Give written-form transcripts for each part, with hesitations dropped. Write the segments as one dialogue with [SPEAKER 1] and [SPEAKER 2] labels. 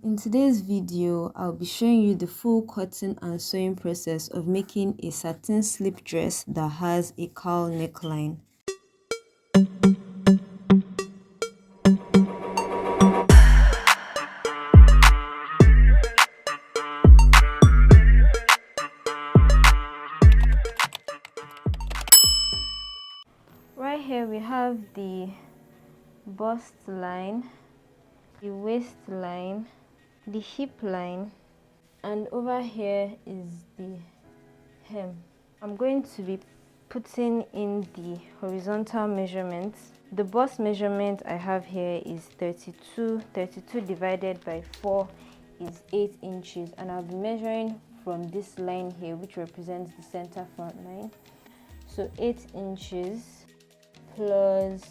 [SPEAKER 1] In today's video, I'll be showing you the full cutting and sewing process of making a satin slip dress that has a cowl neckline. Right here we have the bust line, the waistline, the hip line, and over here is the hem. I'm going to be putting in the horizontal measurements. The bust measurement I have here is 32 divided by 4 is 8 inches, and I'll be measuring from this line here, which represents the center front line. So 8 inches plus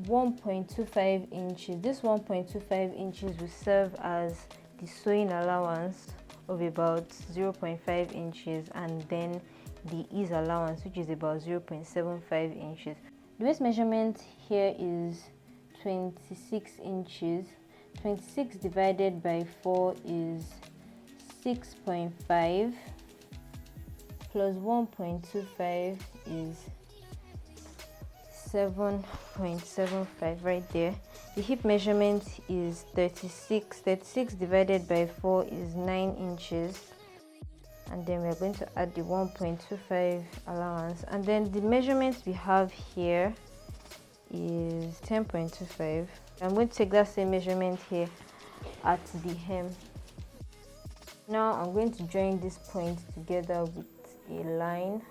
[SPEAKER 1] 1.25 inches. This 1.25 inches will serve as the sewing allowance of about 0.5 inches, and then the ease allowance, which is about 0.75 inches. The waist measurement here is 26 inches. 26 divided by 4 is 6.5 plus 1.25 is 7.75 right there. The hip measurement is 36. 36 divided by 4 is 9 inches. And then we're going to add the 1.25 allowance. And then the measurements we have here is 10.25. I'm going to take that same measurement here at the hem. Now I'm going to join this point together with a line.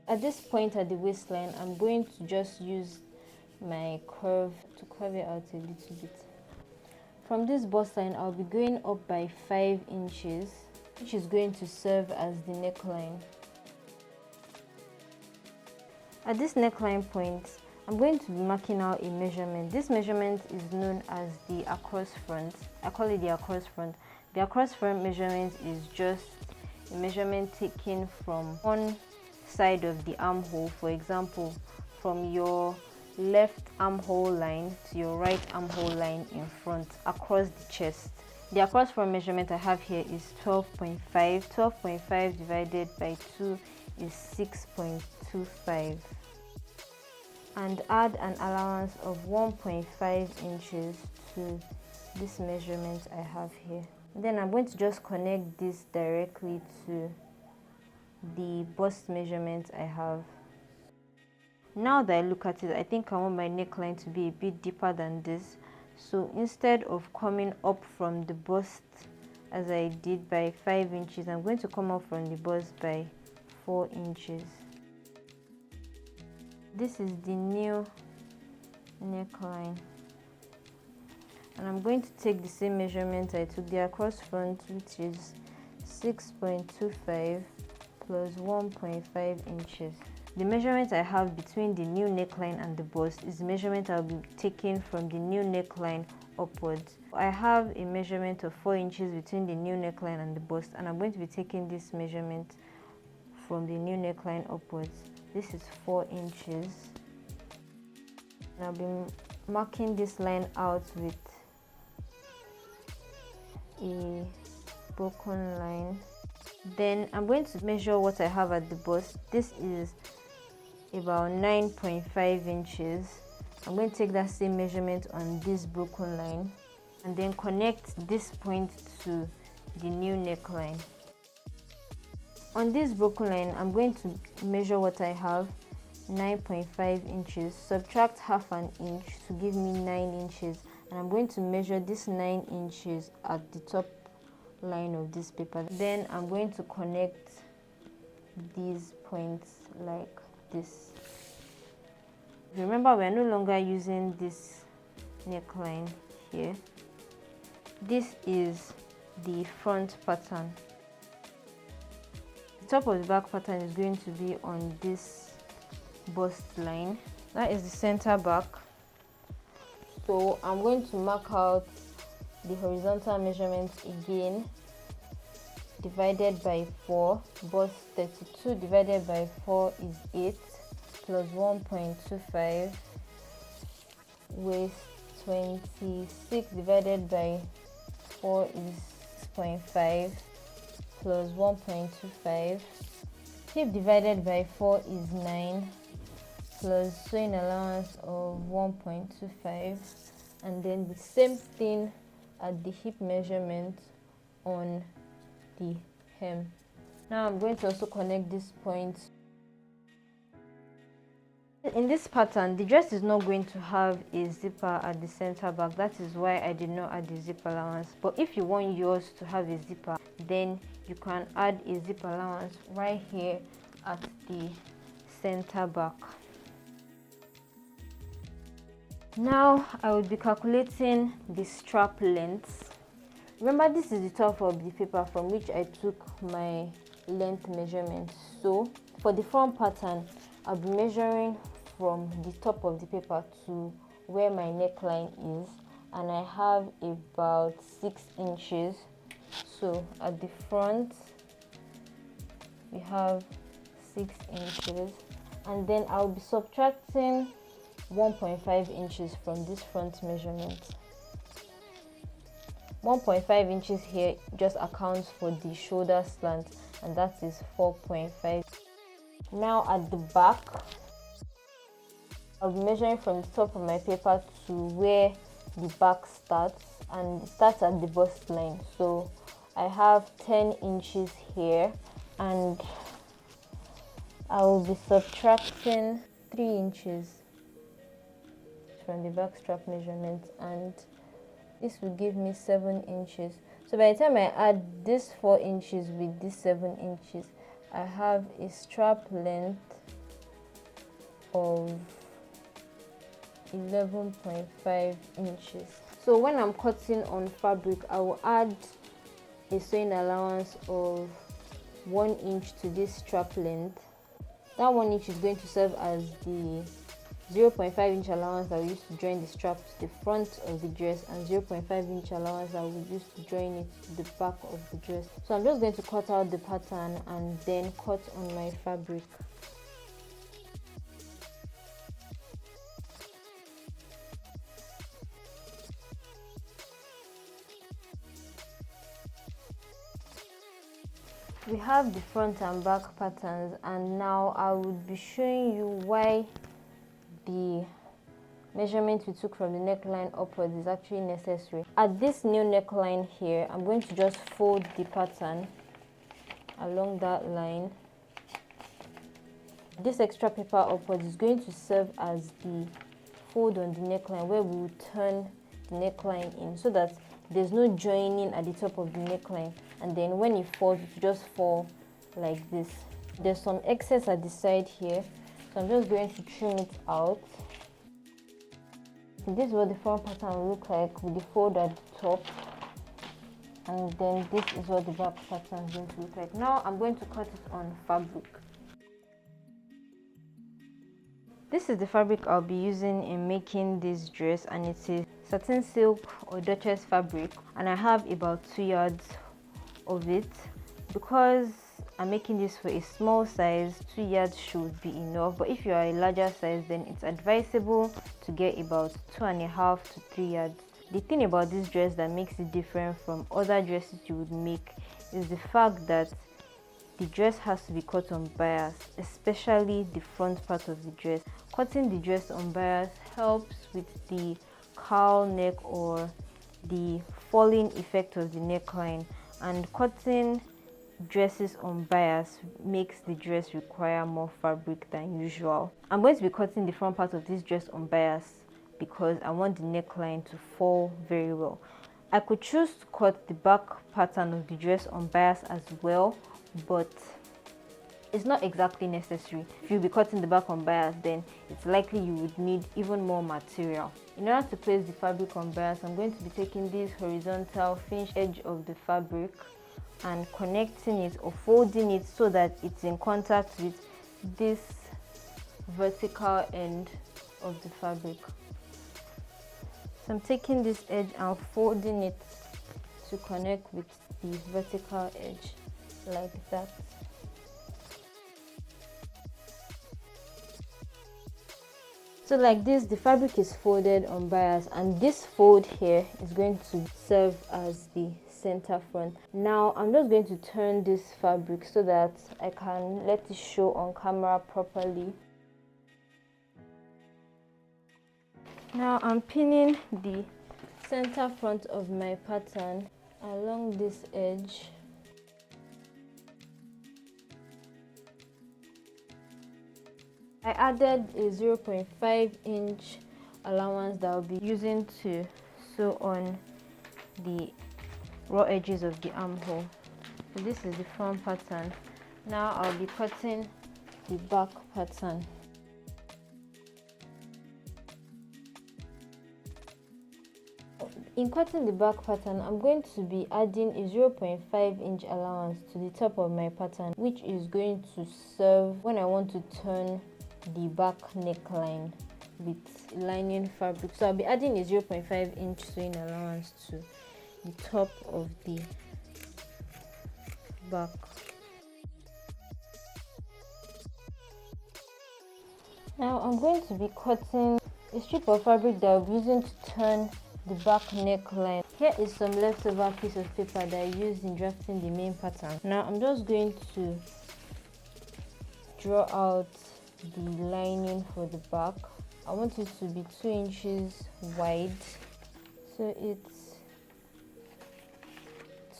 [SPEAKER 1] At this point at the waistline, I'm going to just use my curve to curve it out a little bit. From this bust line, I'll be going up by 5 inches, which is going to serve as the neckline. At this neckline point, I'm going to be marking out a measurement. This measurement is known as the across front. I call it the across front. The across front measurement is just a measurement taken from one side of the armhole. For example, from your left armhole line to your right armhole line in front across the chest. The across front measurement I have here is 12.5. 12.5 divided by 2 is 6.25, and add an allowance of 1.5 inches to this measurement I have here. Then I'm going to just connect this directly to the bust measurement I have. Now that I look at it, I think I want my neckline to be a bit deeper than this. So instead of coming up from the bust as I did by 5 inches, I'm going to come up from the bust by 4 inches. This is the new neckline. And I'm going to take the same measurement I took the across front, which is 6.25 plus 1.5 inches. The measurement I have between the new neckline and the bust is the measurement I'll be taking from the new neckline upwards. I have a measurement of 4 inches between the new neckline and the bust, and I'm going to be taking this measurement from the new neckline upwards. This is 4 inches. And I'll be marking this line out with a broken line. Then I'm going to measure what I have at the bust. This is about 9.5 inches. I'm going to take that same measurement on this broken line and then connect this point to the new neckline. On this broken line, I'm going to measure what I have, 9.5 inches, subtract half an inch to give me 9 inches, and I'm going to measure this 9 inches at the top line of this paper. Then I'm going to connect these points like this. Remember, we're no longer using this neckline here. This is the front pattern. The top of the back pattern is going to be on this bust line. That is the center back. So I'm going to mark out the horizontal measurement again, divided by 4. Bust 32 divided by 4 is 8, plus 1.25, waist 26 divided by 4 is 6.5 plus 1.25. Hip divided by 4 is 9 plus sewing allowance of 1.25, and then the same thing at the hip measurement on the hem. Now I'm going to also connect these points. In this pattern, the dress is not going to have a zipper at the center back. That is why I did not add the zip allowance. But if you want yours to have a zipper, then you can add a zip allowance right here at the center back. Now I will be calculating the strap length. Remember, this is the top of the paper from which I took my length measurement. So for the front pattern, I'll be measuring from the top of the paper to where my neckline is, and I have about 6 inches. So at the front we have 6 inches, and then I'll be subtracting 1.5 inches from this front measurement. 1.5 inches here just accounts for the shoulder slant, and that is 4.5. Now at the back, I'll be measuring from the top of my paper to where the back starts, and it starts at the bust line. So I have 10 inches here, and I will be subtracting 3 inches from the back strap measurement, and this will give me 7 inches. So by the time I add this 4 inches with this 7 inches, I have a strap length of 11.5 inches. So when I'm cutting on fabric, I will add a sewing allowance of 1 inch to this strap length. That 1 inch is going to serve as the 0.5 inch allowance I will use to join the strap to the front of the dress, and 0.5 inch allowance I will use to join it to the back of the dress. So I'm just going to cut out the pattern and then cut on my fabric. We have the front and back patterns, and now I will be showing you why the measurement we took from the neckline upwards is actually necessary. At this new neckline here, I'm going to just fold the pattern along that line. This extra paper upwards is going to serve as the fold on the neckline, where we will turn the neckline in so that there's no joining at the top of the neckline, and then when it falls, it will just fall like this. There's some excess at the side here, so I'm just going to trim it out. This is what the front pattern will look like with the fold at the top, and then this is what the back pattern is going to look like. Now I'm going to cut it on fabric. This is the fabric I'll be using in making this dress, and it is satin silk or Duchess fabric, and I have about 2 yards of it. Because I'm making this for a small size, 2 yards should be enough, but if you are a larger size, then it's advisable to get about 2.5 to 3 yards. The thing about this dress that makes it different from other dresses you would make is the fact that the dress has to be cut on bias, especially the front part of the dress. Cutting the dress on bias helps with the cowl neck or the falling effect of the neckline, and cutting dresses on bias makes the dress require more fabric than usual. I'm going to be cutting the front part of this dress on bias because I want the neckline to fall very well. I could choose to cut the back pattern of the dress on bias as well, but it's not exactly necessary. If you'll be cutting the back on bias, then it's likely you would need even more material. In order to place the fabric on bias, I'm going to be taking this horizontal finish edge of the fabric and connecting it or folding it so that it's in contact with this vertical end of the fabric. So I'm taking this edge and folding it to connect with the vertical edge like that. So like this, the fabric is folded on bias, and this fold here is going to serve as the center front. Now I'm just going to turn this fabric so that I can let it show on camera properly. Now I'm pinning the center front of my pattern along this edge. I added a 0.5 inch allowance that I'll be using to sew on the raw edges of the armhole. So this is the front pattern. Now I'll be cutting the back pattern. In cutting the back pattern, I'm going to be adding a 0.5 inch allowance to the top of my pattern, which is going to serve when I want to turn the back neckline with lining fabric. So I'll be adding a 0.5 inch sewing allowance to the top of the back. Now I'm going to be cutting a strip of fabric that I'll be using to turn the back neckline. Here is some leftover piece of paper that I used in drafting the main pattern. Now I'm just going to draw out the lining for the back. I want it to be 2 inches wide, so it's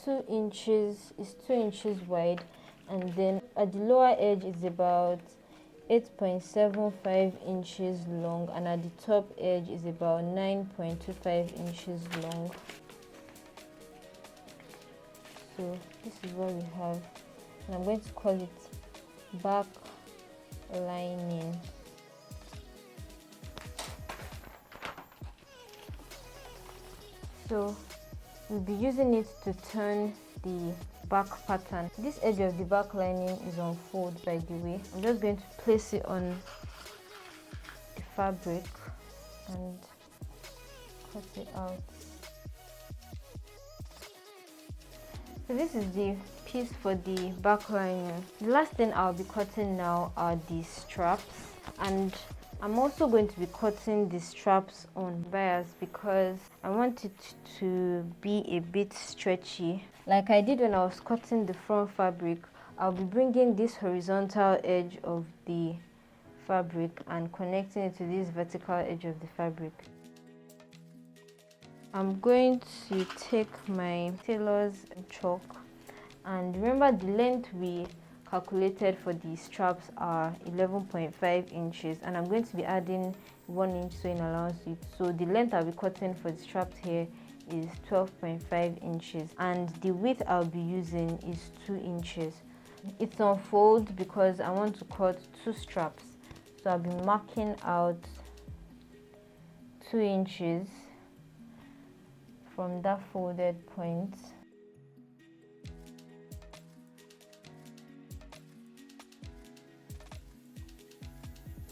[SPEAKER 1] 2 inches wide, and then at the lower edge is about 8.75 inches long, and at the top edge is about 9.25 inches long. So this is what we have, and I'm going to call it back lining. So we'll be using it to turn the back pattern. This edge of the back lining is on fold, by the way. I'm just going to place it on the fabric and cut it out. So this is the piece for the back lining. The last thing I'll be cutting now are the straps, and I'm also going to be cutting the straps on bias because I want it to be a bit stretchy. Like I did when I was cutting the front fabric, I'll be bringing this horizontal edge of the fabric and connecting it to this vertical edge of the fabric. I'm going to take my tailor's chalk, and remember the length we calculated for the straps are 11.5 inches, and I'm going to be adding 1 inch sewing allowance to it. So the length I'll be cutting for the straps here is 12.5 inches, and the width I'll be using is 2 inches. It's on fold because I want to cut 2 straps, so I'll be marking out 2 inches from that folded point.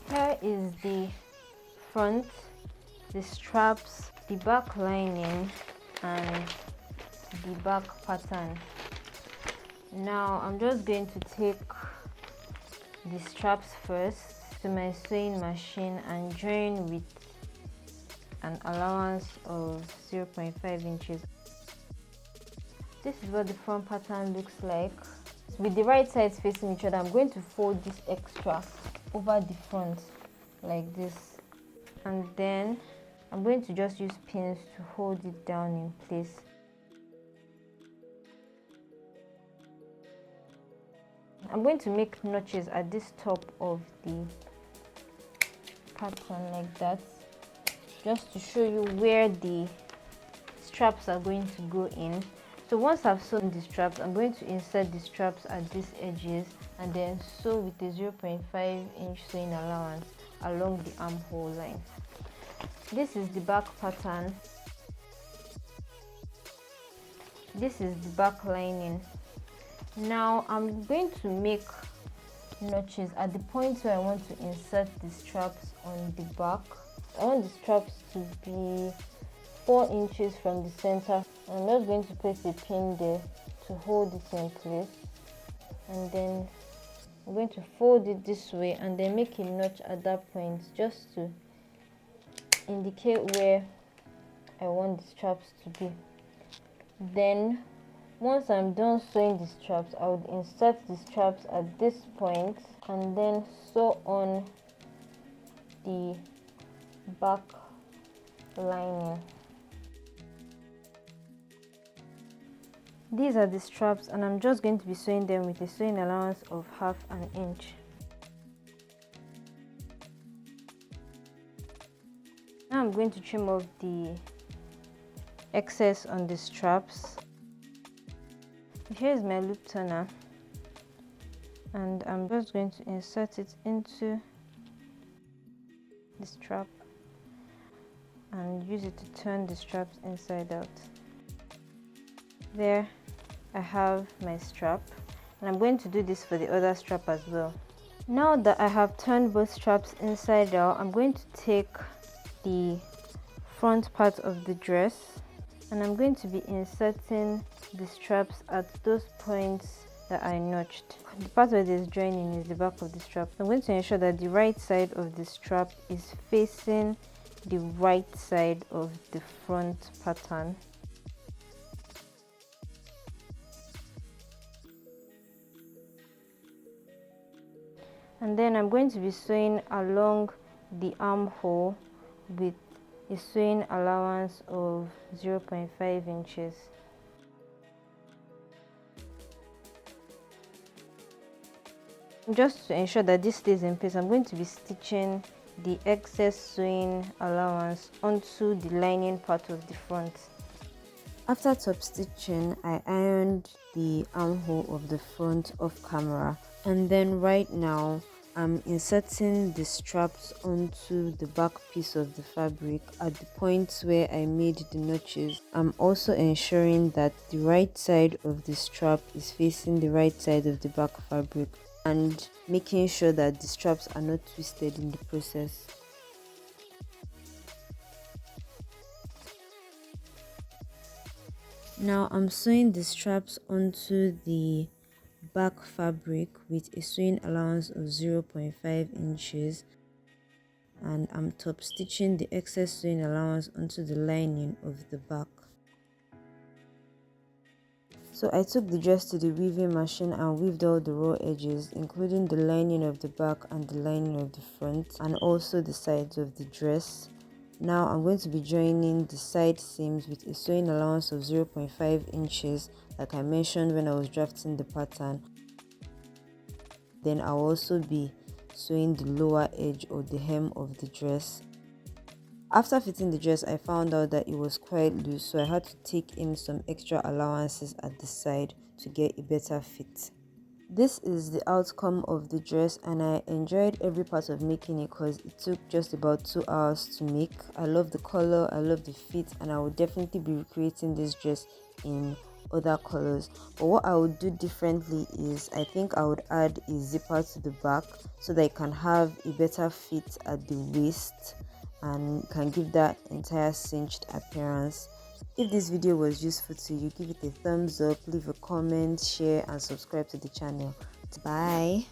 [SPEAKER 1] Here is the front, the straps, the back lining, and the back pattern. Now I'm just going to take the straps first to my sewing machine and join with an allowance of 0.5 inches. This is what the front pattern looks like. With the right sides facing each other, I'm going to fold this extra over the front like this, and then I'm going to just use pins to hold it down in place. I'm going to make notches at this top of the pattern like that, just to show you where the straps are going to go in. So once I've sewn the straps, I'm going to insert the straps at these edges and then sew with a 0.5 inch sewing allowance along the armhole line. This is the back pattern. This is the back lining. Now I'm going to make notches at the point where I want to insert the straps on the back. I want the straps to be 4 inches from the center. I'm just going to place a pin there to hold it in place, and then I'm going to fold it this way and then make a notch at that point just to indicate where I want the straps to be. Then once I'm done sewing the straps, I would insert the straps at this point and then sew on the back lining. These are the straps, and I'm just going to be sewing them with a sewing allowance of 1/2 inch. Now I'm going to trim off the excess on the straps. Here is my loop turner, and I'm just going to insert it into the strap and use it to turn the straps inside out. There I have my strap, and I'm going to do this for the other strap as well. Now that I have turned both straps inside out, I'm going to take the front part of the dress and I'm going to be inserting the straps at those points that I notched. The part where there's joining is the back of the strap. I'm going to ensure that the right side of the strap is facing the right side of the front pattern. And then I'm going to be sewing along the armhole with a sewing allowance of 0.5 inches. Just to ensure that this stays in place, I'm going to be stitching the excess sewing allowance onto the lining part of the front. After top stitching, I ironed the armhole of the front off camera, and then right now I'm inserting the straps onto the back piece of the fabric at the points where I made the notches. I'm also ensuring that the right side of the strap is facing the right side of the back fabric and making sure that the straps are not twisted in the process. Now I'm sewing the straps onto the back fabric with a sewing allowance of 0.5 inches, and I'm top stitching the excess sewing allowance onto the lining of the back. So I took the dress to the weaving machine and weaved all the raw edges, including the lining of the back and the lining of the front, and also the sides of the dress. Now I'm going to be joining the side seams with a sewing allowance of 0.5 inches like I mentioned when I was drafting the pattern. Then I'll also be sewing the lower edge or the hem of the dress. After fitting the dress, I found out that it was quite loose, so I had to take in some extra allowances at the side to get a better fit. This is the outcome of the dress, and I enjoyed every part of making it because it took just about 2 hours to make. I love the color, I love the fit, and I would definitely be recreating this dress in other colors. But what I would do differently is I think I would add a zipper to the back so that it can have a better fit at the waist and can give that entire cinched appearance. If this video was useful to you, give it a thumbs up, leave a comment, share and subscribe to the channel. Bye.